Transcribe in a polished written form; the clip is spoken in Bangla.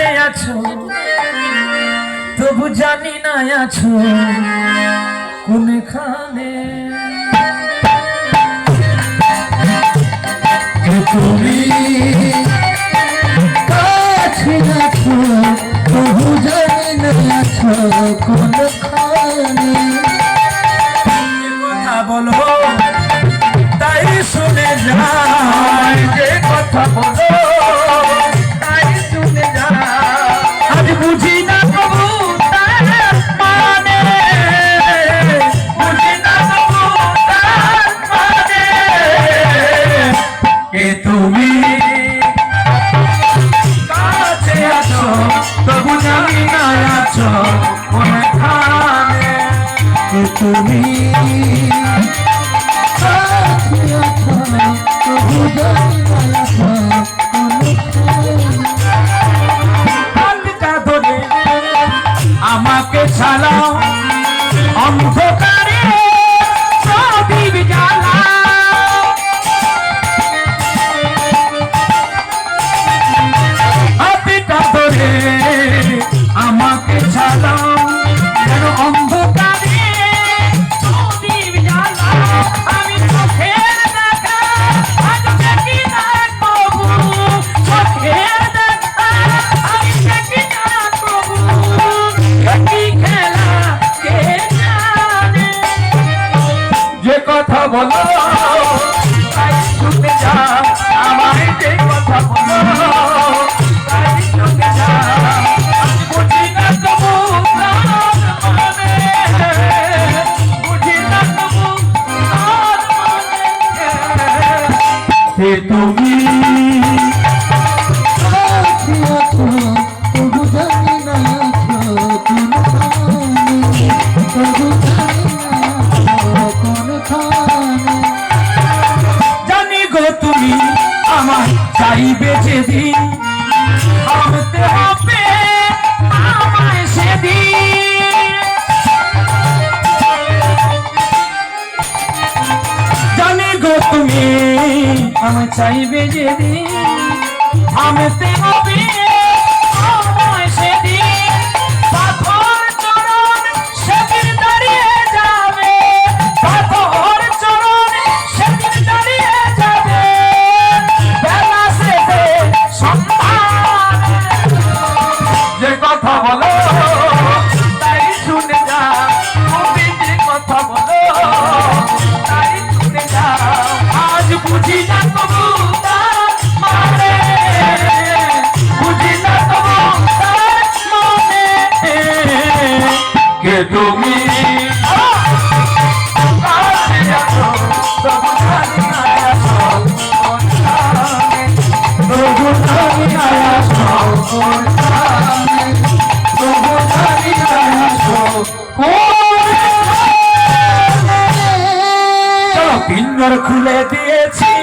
কাছে আছো তবু জানি না আছো কোনখানে তুমি কাছে আছো তবু জানি না আছো কোনখানে কথা বলো তাই শুনে যায় যে কথা বলো তাই শুনে যায় আজ বুঝি না প্রভু তার মানে বুঝি না প্রভু তার মানে কে তুমি কাছে আছো তবু জানি না আছো কোনখানে কে তুমি কাছে আছো তবু জানি না আছো ধরে আমাকে ছাড়াও অন্ধকারে প্রদীপ জ্বালাও হাতটা ধরে আমাকে ছাড়াও যেন অন্ধকারে প্রদীপ জ্বালাও আমি চোখের দেখা আজ দেখি না প্রভু চোখের দেখা আমি দেখি না প্রভু কি খেলা কে জানে যে কথা বলো তাই শুনে যা আমায় যে কথা বলো তাই শুনে যা আমি বুঝি না তবু তার মানে বুঝি না তবু তার মানে হে তুমি কাছে আছো তবু জানি না আছো কোনখানে তবু জানি না আছো কোনখানে জানি গো তুমি আমার চাইবে যেদিন ভাবতে হবে আমায় সেদিন জানি গো তুমি আমায় চাইবে যেদিন ভাবতে হবে আমায় সেদিন পাথর চরণ সেদিন দাঁড়িয়ে যাবে পাথর চরণ সেদিন দাঁড়িয়ে যাবে বেলা শেষে সন্তান যে কথা বলো তাই শুনে যা তুমি যে কথা বলো তাই শুনে যা আজ বুঝি না তবু তার মানে বুঝি না তবু তার মানে কে তুমি কাছে আছো তবু জানি না আছো কোনখানে তবু জানি না আছো কোনখানে তবু জানি না আছো কোনখানে চলো পিঞ্জর খুলে দিয়েছি